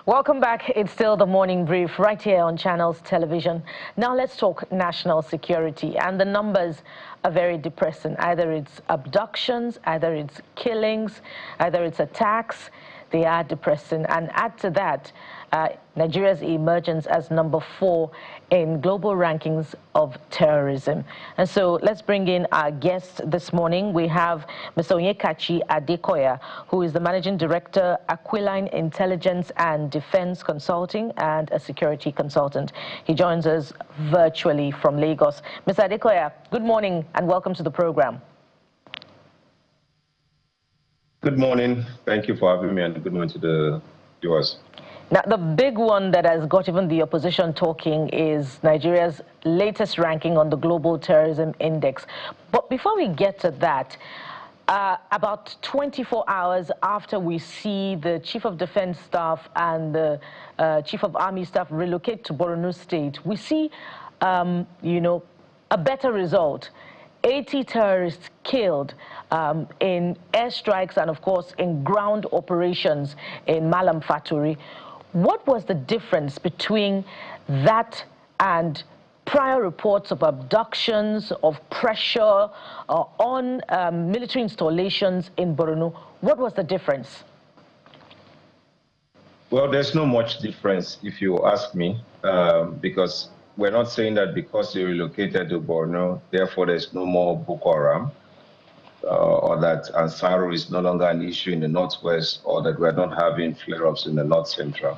Welcome back. It's still the morning brief right here on Channels Television. Now let's talk national security. And the numbers are very depressing. Either it's abductions, either it's killings, either it's attacks. They are depressing. And add to that, Nigeria's emergence as number 4 in global rankings of terrorism. And so let's bring in our guest this morning. We have Mr. Adekoya, who is the Managing Director, Aquiline Intelligence and Defense Consulting, and a security consultant. He joins us virtually from Lagos. Mr. Adekoya, good morning and welcome to the program. Good morning. Thank you for having me, and good morning to the viewers. Now, the big one that has got even the opposition talking is Nigeria's latest ranking on the Global Terrorism Index. But before we get to that, about 24 hours after we see the Chief of Defense Staff and the Chief of Army Staff relocate to Borno State, we see, a better result. 80 terrorists killed in airstrikes and, of course, in ground operations in Malam Faturi. What was the difference between that and prior reports of abductions, of pressure on military installations in Borno? What was the difference? Well, there's not much difference, if you ask me, because we're not saying that because they relocated to Borno, therefore there's no more Boko Haram, or that Ansaro is no longer an issue in the northwest, or that we're not having flare-ups in the north central.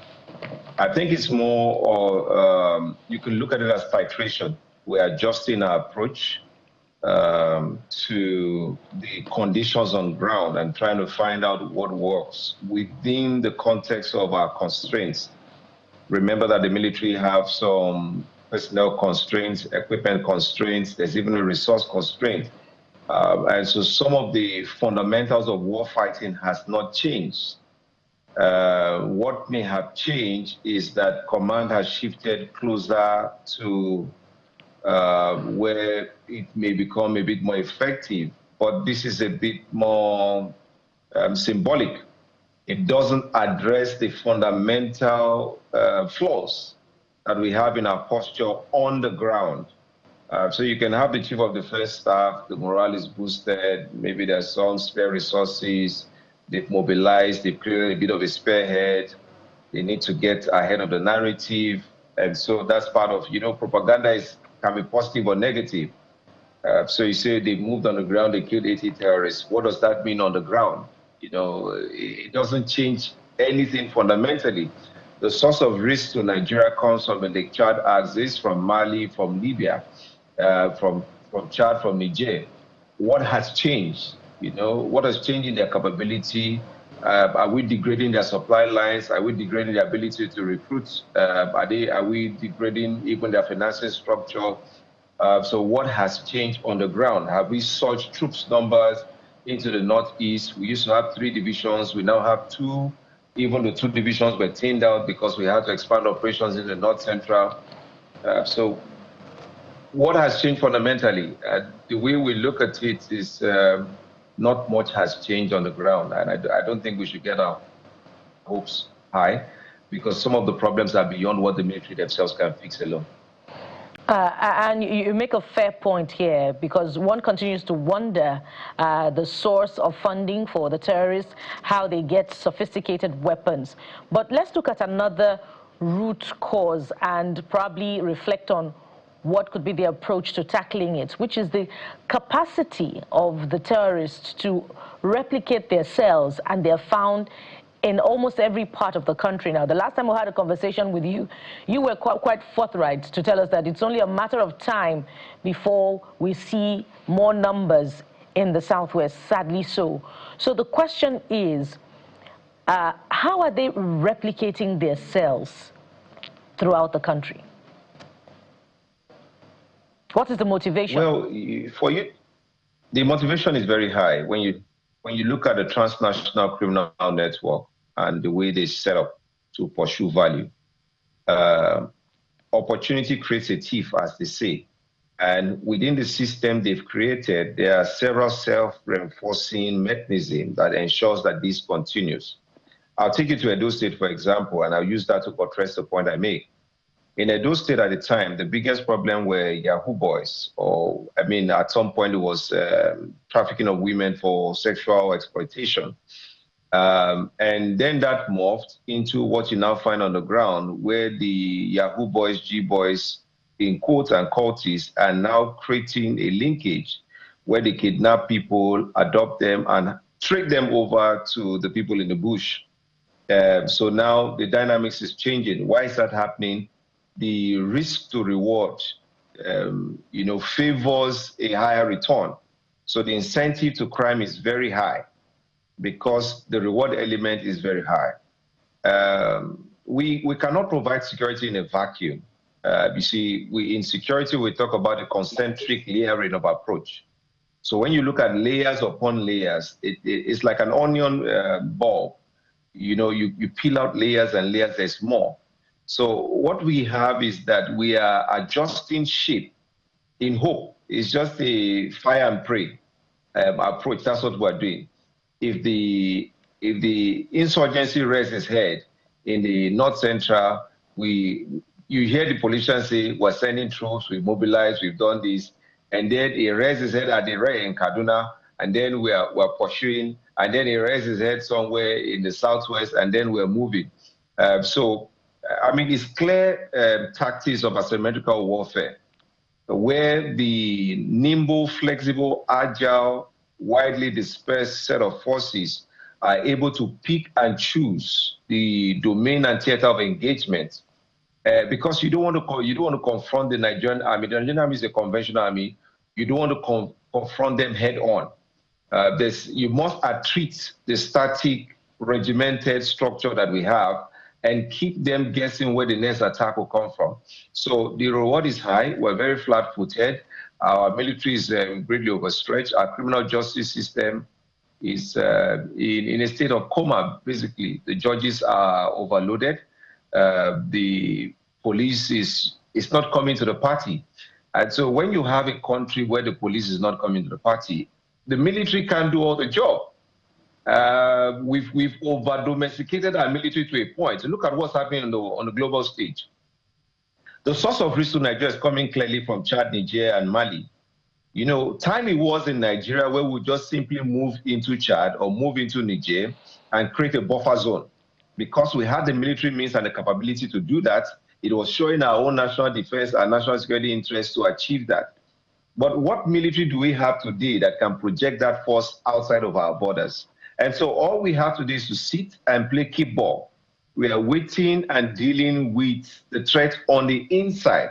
I think it's more, you can look at it as titration. We're adjusting our approach to the conditions on ground and trying to find out what works within the context of our constraints. Remember that the military have some personnel constraints, equipment constraints, there's even a resource constraint. And so some of the fundamentals of war fighting has not changed. What may have changed is that command has shifted closer to where it may become a bit more effective, but this is a bit more symbolic. It doesn't address the fundamental flaws that we have in our posture on the ground. So you can have the Chief of Defense Staff, the morale is boosted, maybe there's some spare resources, they've mobilized, they've created a bit of a spearhead, they need to get ahead of the narrative. And so that's part of, propaganda can be positive or negative. So you say they moved on the ground, they killed 80 terrorists. What does that mean on the ground? It doesn't change anything fundamentally. The source of risk to Nigeria comes from the Lake Chad axis, from Mali, from Libya, from Chad, from Niger. What has changed? What has changed in their capability? Are we degrading their supply lines? Are we degrading their ability to recruit? Are we degrading even their financing structure? So what has changed on the ground? Have we surged troops numbers into the northeast? We used to have 3 divisions. We now have 2. Even the 2 divisions were thinned out because we had to expand operations in the north central. So what has changed fundamentally? The way we look at it is not much has changed on the ground. And I don't think we should get our hopes high, because some of the problems are beyond what the military themselves can fix alone. And you make a fair point here, because one continues to wonder the source of funding for the terrorists, how they get sophisticated weapons. But let's look at another root cause and probably reflect on what could be the approach to tackling it, which is the capacity of the terrorists to replicate their cells, and they're found in almost every part of the country now. The last time we had a conversation with you, you were quite forthright to tell us that it's only a matter of time before we see more numbers in the southwest, sadly so. So the question is, how are they replicating their cells throughout the country? What is the motivation? Well, for you, the motivation is very high. When you look at the transnational criminal network and the way they set up to pursue value, opportunity creates a thief, as they say. And within the system they've created, there are several self-reinforcing mechanisms that ensures that this continues. I'll take you to Edo State, for example, and I'll use that to buttress the point I make. In Edo State at the time, the biggest problem were Yahoo boys, or I mean, at some point it was trafficking of women for sexual exploitation. And then that morphed into what you now find on the ground, where the Yahoo boys, G boys, in quotes and cultists, are now creating a linkage where they kidnap people, adopt them, and trade them over to the people in the bush. So now the dynamics is changing. Why is that happening? The risk to reward, favors a higher return. So the incentive to crime is very high because the reward element is very high. We cannot provide security in a vacuum. You see, in security, we talk about a concentric layering of approach. So when you look at layers upon layers, it's like an onion bulb. You peel out layers and layers, there's more. So what we have is that we are adjusting shape in hope. It's just a fire and pray approach. That's what we're doing. If the insurgency raises its head in the North Central, you hear the politicians say, we're sending troops, we've mobilized, we've done this, and then it raises its head at the Ray in Kaduna, and then we're pursuing, and then it raises its head somewhere in the Southwest, and then we're moving. It's clear tactics of asymmetrical warfare, where the nimble, flexible, agile, widely dispersed set of forces are able to pick and choose the domain and theater of engagement, because you don't want to confront the Nigerian army. The Nigerian army is a conventional army. You don't want to confront them head on. You must treat the static, regimented structure that we have and keep them guessing where the next attack will come from. So the reward is high. We're very flat-footed. Our military is greatly overstretched. Our criminal justice system is in a state of coma, basically. The judges are overloaded. The police is not coming to the party. And so when you have a country where the police is not coming to the party, the military can't do all the job. We've over-domesticated our military to a point. Look at what's happening on the global stage. The source of risk to Nigeria is coming clearly from Chad, Niger, and Mali. Time it was in Nigeria where we just simply move into Chad or move into Niger and create a buffer zone. Because we had the military means and the capability to do that, it was showing our own national defense and national security interests to achieve that. But what military do we have today that can project that force outside of our borders? And so all we have to do is to sit and play keep ball. We are waiting and dealing with the threat on the inside.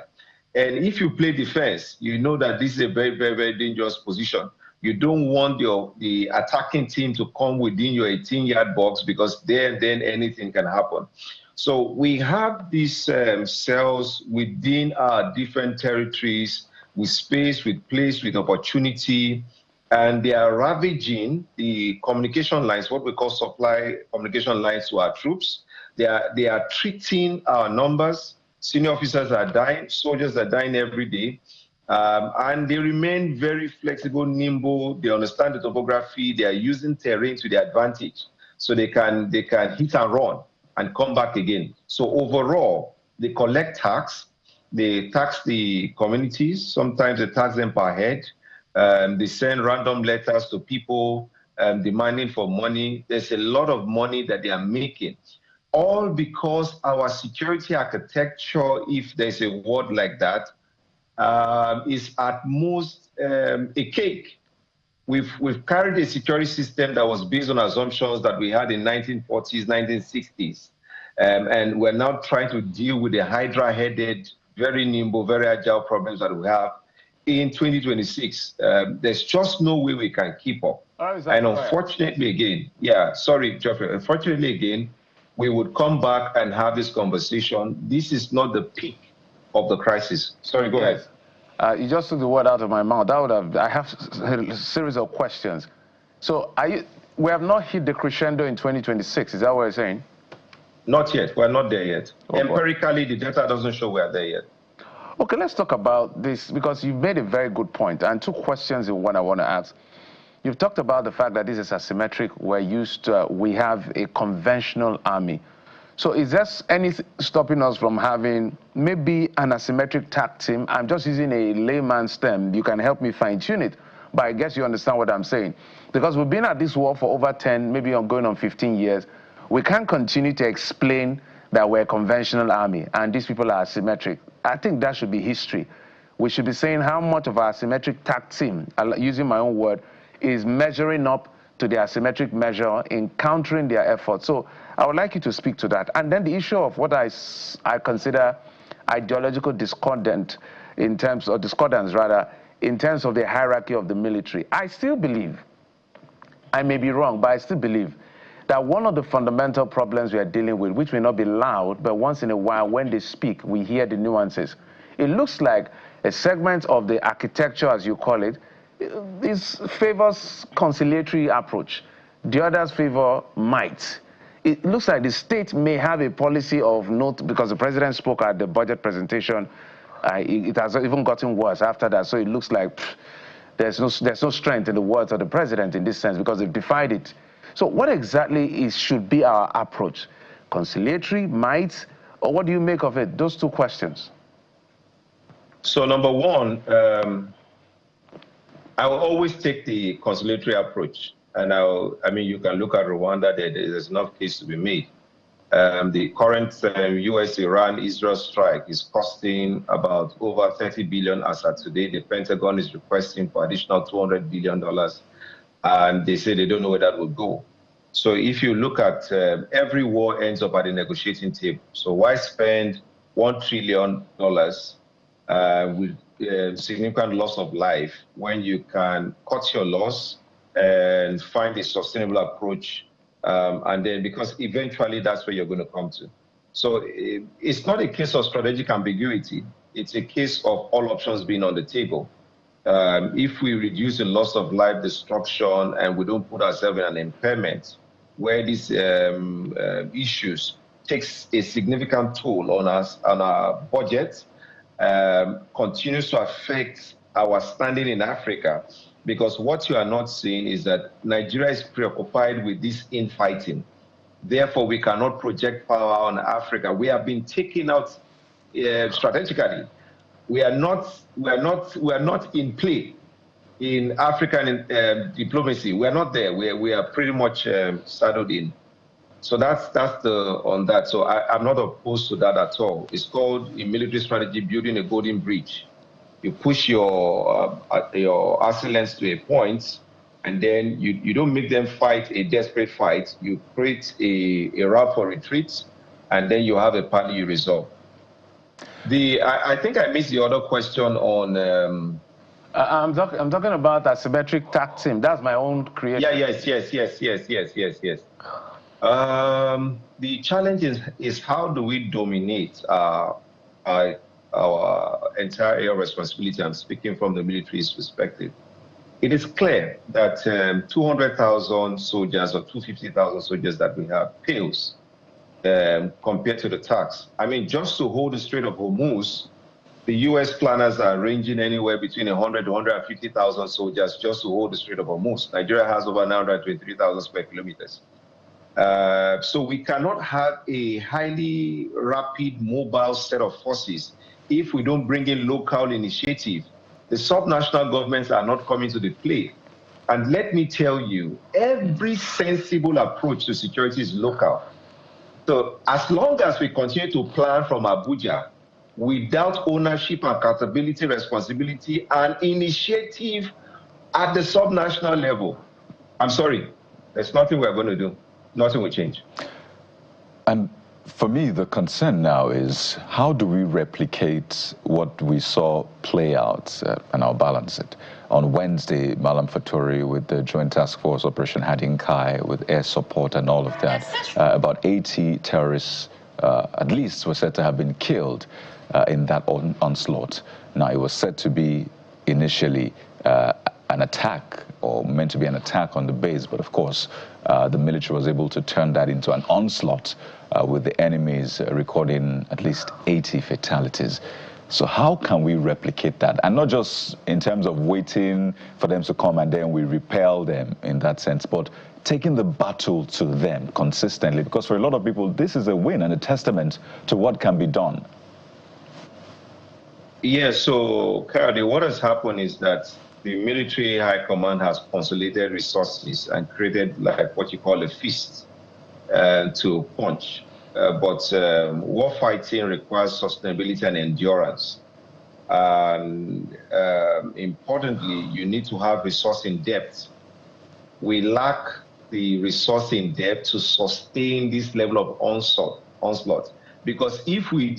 And if you play defense, you know that this is a very, very, very dangerous position. You don't want the attacking team to come within your 18-yard box, because then anything can happen. So we have these cells within our different territories, with space, with place, with opportunity, and they are ravaging the communication lines, what we call supply communication lines to our troops. They are treating our numbers. Senior officers are dying, soldiers are dying every day, and they remain very flexible, nimble. They understand the topography. They are using terrain to their advantage, so they can hit and run and come back again. So overall, they collect tax. They tax the communities. Sometimes they tax them per head. They send random letters to people demanding for money. There's a lot of money that they are making, all because our security architecture, if there's a word like that, is at most a cake. We've carried a security system that was based on assumptions that we had in 1940s, 1960s, and we're now trying to deal with the hydra-headed, very nimble, very agile problems that we have in 2026. There's just no way we can keep up. And unfortunately, again, Geoffrey, unfortunately, again, we would come back and have this conversation. This is not the peak of the crisis. Sorry, go ahead. You just took the word out of my mouth. I have a series of questions. So we have not hit the crescendo in 2026. Is that what you're saying? Not yet. We're not there yet. Empirically, the data doesn't show we're there yet. Okay, let's talk about this, because you've made a very good point. And two questions in one I want to ask. You've talked about the fact that this is asymmetric. We have a conventional army. So is there anything stopping us from having maybe an asymmetric TAC team? I'm just using a layman's term. You can help me fine-tune it, but I guess you understand what I'm saying. Because we've been at this war for over 10, maybe going on 15 years. We can't continue to explain that we're a conventional army and these people are asymmetric. I think that should be history. We should be saying how much of our asymmetric TAC team, using my own word, is measuring up to the asymmetric measure in countering their efforts. So I would like you to speak to that. And then the issue of what I consider ideological discordance in terms of the hierarchy of the military. I still believe, I may be wrong, but I still believe that one of the fundamental problems we are dealing with, which may not be loud, but once in a while when they speak, we hear the nuances. It looks like a segment of the architecture, as you call it, favors conciliatory approach. The others favor might. It looks like the state may have a policy of note, because the president spoke at the budget presentation. It has even gotten worse after that. So it looks like there's no strength in the words of the president in this sense, because they've defied it. So what exactly should be our approach? Conciliatory, might, or what do you make of it? Those two questions. So number one, I will always take the conciliatory approach. And I mean, you can look at Rwanda, there's enough case to be made. The current US, Iran, Israel strike is costing about over $30 billion as of today. The Pentagon is requesting for additional $200 billion. And they say they don't know where that will go. So if you look at every war ends up at the negotiating table. So why spend $1 trillion with significant loss of life when you can cut your loss and find a sustainable approach, and then because eventually that's where you're going to come to. So it's not a case of strategic ambiguity. It's a case of all options being on the table. If we reduce the loss of life, destruction, and we don't put ourselves in an impairment where these issues takes a significant toll on us, on our budget, continues to affect our standing in Africa, because what you are not seeing is that Nigeria is preoccupied with this infighting. Therefore, we cannot project power on Africa. We have been taken out strategically. We are not in play in African diplomacy. We are not there. We are pretty much saddled in. So that's on that. So I'm not opposed to that at all. It's called, in military strategy, building a golden bridge. You push your assailants to a point, and then you don't make them fight a desperate fight. You create a route for retreat, and then you have a party you resolve. I think I missed the other question on. I'm talking about asymmetric TAC team. That's my own creation. Yes. The challenge is how do we dominate our entire area of responsibility? I'm speaking from the military's perspective. It is clear that 200,000 soldiers or 250,000 soldiers that we have pales compared to the tax. I mean, just to hold the Strait of Hormuz, the U.S. planners are ranging anywhere between 100 to 150,000 soldiers just to hold the Strait of Hormuz. Nigeria has over 923,000 square kilometers. So we cannot have a highly rapid mobile set of forces if we don't bring in local initiative. The subnational governments are not coming to the play. And let me tell you, every sensible approach to security is local. So as long as we continue to plan from Abuja without ownership, accountability, responsibility, and initiative at the subnational level, I'm sorry, there's nothing we're going to do. Nothing will change. And for me, the concern now is how do we replicate what we saw play out, and I'll balance it. On Wednesday, Malam Fatori with the Joint Task Force Operation Hadinkai with air support and all of that, about 80 terrorists at least were said to have been killed in that onslaught. Now, it was said to be initially an attack, or meant to be an attack on the base, but of course, the military was able to turn that into an onslaught with the enemies recording at least 80 fatalities. So how can we replicate that? And not just in terms of waiting for them to come and then we repel them in that sense, but taking the battle to them consistently, because for a lot of people, this is a win and a testament to what can be done. Yeah, so, Kayode, what has happened is that the military high command has consolidated resources and created like what you call a fist to punch. But war fighting requires sustainability and endurance. And importantly, you need to have resource in depth. We lack the resource in depth to sustain this level of onslaught. Because if we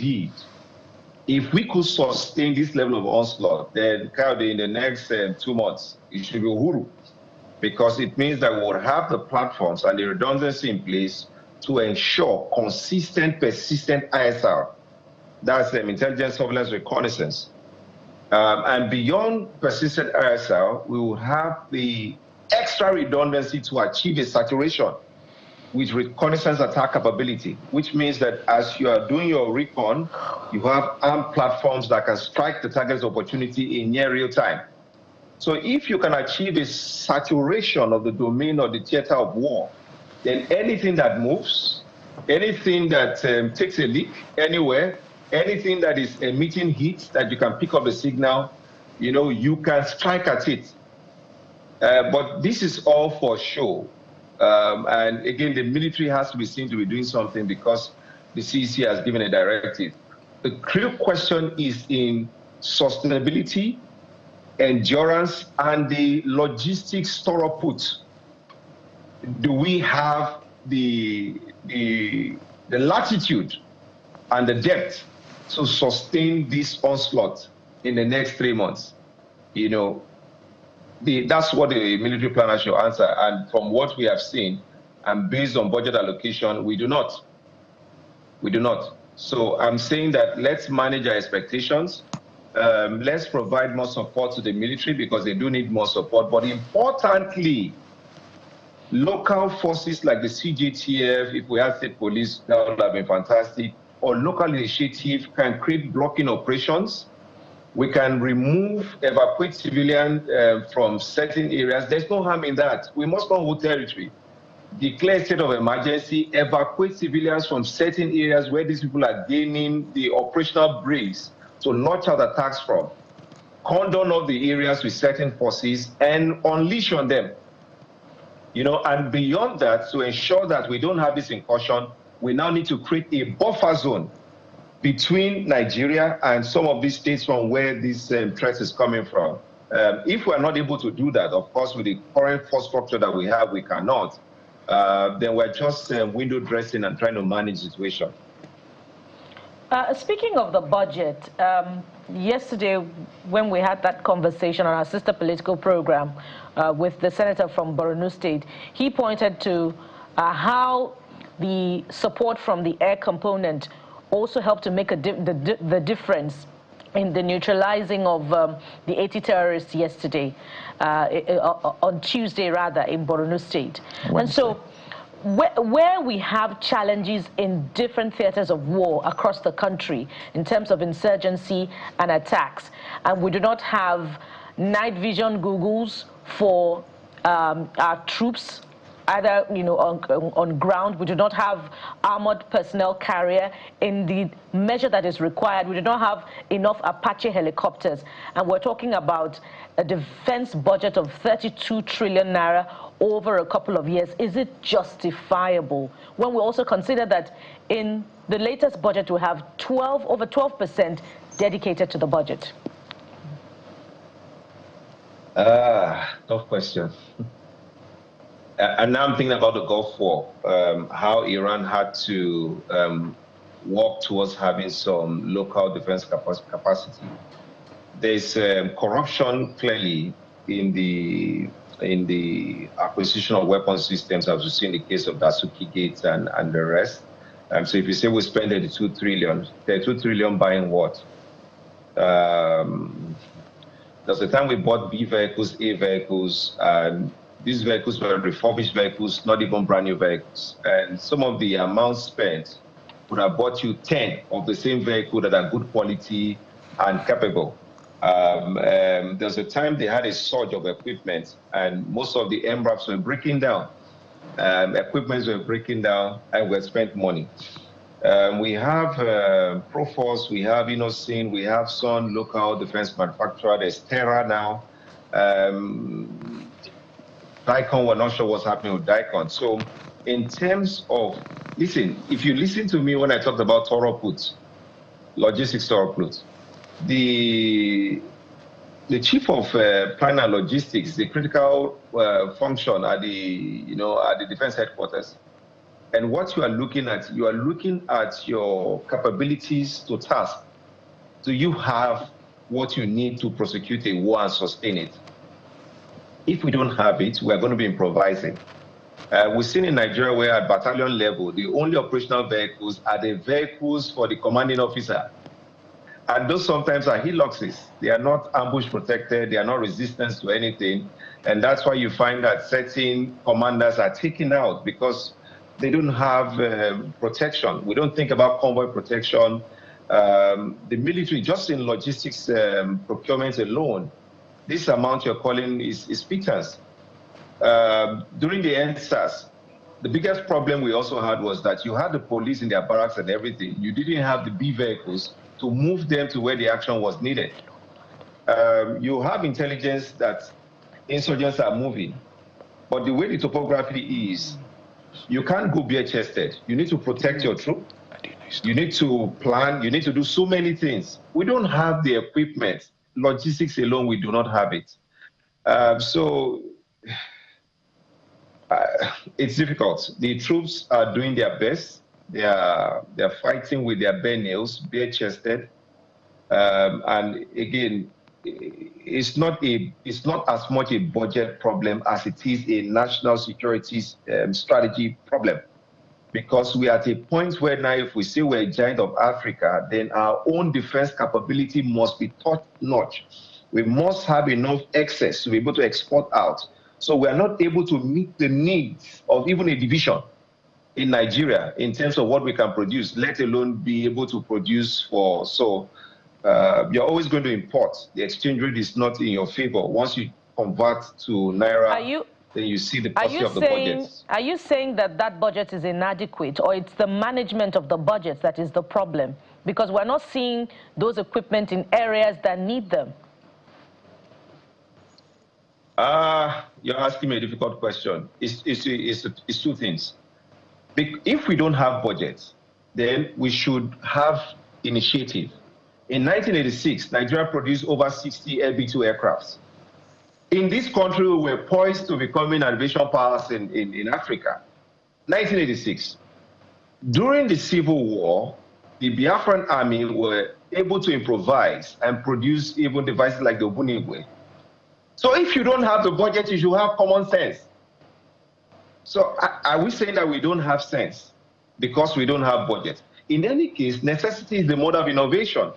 could sustain this level of onslaught, then in the next 2 months, it should be Uhuru. Because it means that we would have the platforms and the redundancy in place to ensure consistent, persistent ISR. That's intelligence, surveillance, reconnaissance. And beyond persistent ISR, we will have the extra redundancy to achieve a saturation with reconnaissance attack capability, which means that as you are doing your recon, you have armed platforms that can strike the target's opportunity in near real time. So if you can achieve a saturation of the domain or the theater of war, then anything that moves, anything that takes a leak anywhere, anything that is emitting heat that you can pick up the signal, you can strike at it. But this is all for show. And again, the military has to be seen to be doing something because the CEC has given a directive. The clear question is in sustainability, endurance, and the logistics store-put. Do we have the latitude and the depth to sustain this onslaught in the next 3 months? That's what the military planner should answer. And from what we have seen, and based on budget allocation, we do not. We do not. So I'm saying that let's manage our expectations. Let's provide more support to the military because they do need more support. But importantly, local forces like the CJTF, if we had state police, that would have been fantastic, or local initiative can create blocking operations. We can evacuate civilians from certain areas. There's no harm in that. We must not hold territory. Declare state of emergency, evacuate civilians from certain areas where these people are gaining the operational brains to launch out attacks from. Condone all the areas with certain forces and unleash on them. And beyond that, to ensure that we don't have this incursion, we now need to create a buffer zone between Nigeria and some of these states from where this threat is coming from. If we're not able to do that, of course, with the current force structure that we have, we cannot. Then we're just window dressing and trying to manage the situation. Speaking of the budget, yesterday when we had that conversation on our sister political program with the senator from Borno State, he pointed to how the support from the air component also helped to make the difference in the neutralizing of the 80 terrorists yesterday, on Tuesday rather, in Borno State. Wednesday. And so where we have challenges in different theaters of war across the country in terms of insurgency and attacks, and we do not have night vision goggles for our troops, either on ground. We do not have armored personnel carrier in the measure that is required. We do not have enough Apache helicopters, and we're talking about a defense budget of 32 trillion naira over a couple of years. Is it justifiable when we also consider that in the latest budget we have over 12% dedicated to the budget? Tough question. And now I'm thinking about the Gulf War, how Iran had to work towards having some local defense capacity. There's corruption clearly in the acquisition of weapon systems, as we see in the case of Dasuki Gates and the rest. So if you say we spend 32 trillion buying what? There's a time we bought B vehicles, A vehicles, and these vehicles were refurbished vehicles, not even brand new vehicles. And some of the amounts spent would have bought you 10 of the same vehicle that are good quality and capable. There's a time they had a surge of equipment, and most of the MRAPs were breaking down. Equipments were breaking down, and we spent money. We have Proforce, we have Innocent, we have Sun local defense manufacturer. There's Terra now. Dicon, we're not sure what's happening with Dicon. So in terms of, listen, if you listen to me when I talked about Toro Put, logistics Toro Put, the chief of plan and logistics, the critical function at the, at the defense headquarters. And what you are looking at your capabilities to task. Do you have what you need to prosecute a war and sustain it? If we don't have it, we are going to be improvising. We've seen in Nigeria where at battalion level, the only operational vehicles are the vehicles for the commanding officer. And those sometimes are hillocks. They are not ambush protected. They are not resistant to anything. And that's why you find that certain commanders are taken out because they don't have protection. We don't think about convoy protection. The military, just in logistics procurement alone, this amount you're calling is pittance. During the NSAS, the biggest problem we also had was that you had the police in their barracks and everything. You didn't have the B vehicles to move them to where the action was needed. You have intelligence that insurgents are moving, but the way the topography is, you can't go bare-chested. You need to protect your troop. You need to plan. You need to do so many things. We don't have the equipment. Logistics alone, we do not have it. It's difficult. The troops are doing their best. They're fighting with their bare nails, bare-chested. And again, it's not as much a budget problem as it is a national security strategy problem. Because we are at a point where now if we say we're a giant of Africa, then our own defense capability must be top-notch. We must have enough excess to be able to export out. So we are not able to meet the needs of even a division in Nigeria in terms of what we can produce, let alone be able to produce for. So you're always going to import. The exchange rate is not in your favor. Once you convert to Naira, then you see the cost of the budget. Are you saying that that budget is inadequate, or it's the management of the budget that is the problem? Because we're not seeing those equipment in areas that need them. You're asking me a difficult question. It's two things. If we don't have budgets, then we should have initiative. In 1986, Nigeria produced over 60 LB-2 aircrafts. In this country, we were poised to becoming aviation powers in Africa. 1986. During the Civil War, the Biafran army were able to improvise and produce even devices like the Obunigwe. So if you don't have the budget, you should have common sense. So are we saying that we don't have sense because we don't have budget? In any case, necessity is the mode of innovation.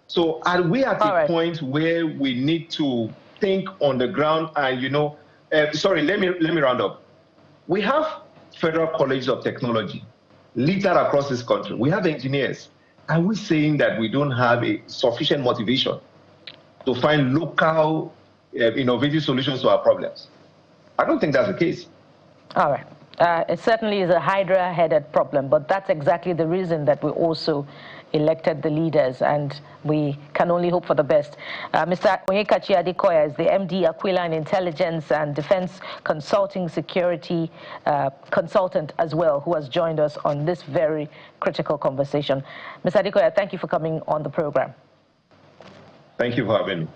So are we at a point where we need to think on the ground and, sorry, let me round up. We have Federal Colleges of Technology littered across this country. We have engineers. Are we saying that we don't have a sufficient motivation to find local innovative solutions to our problems? I don't think that's the case. All right. It certainly is a Hydra-headed problem, but that's exactly the reason that we also elected the leaders, and we can only hope for the best. Mr. Adekoya is the MD, Aquila Intelligence and Defense Consulting Security consultant as well, who has joined us on this very critical conversation. Mr. Adekoya, thank you for coming on the program. Thank you for having me.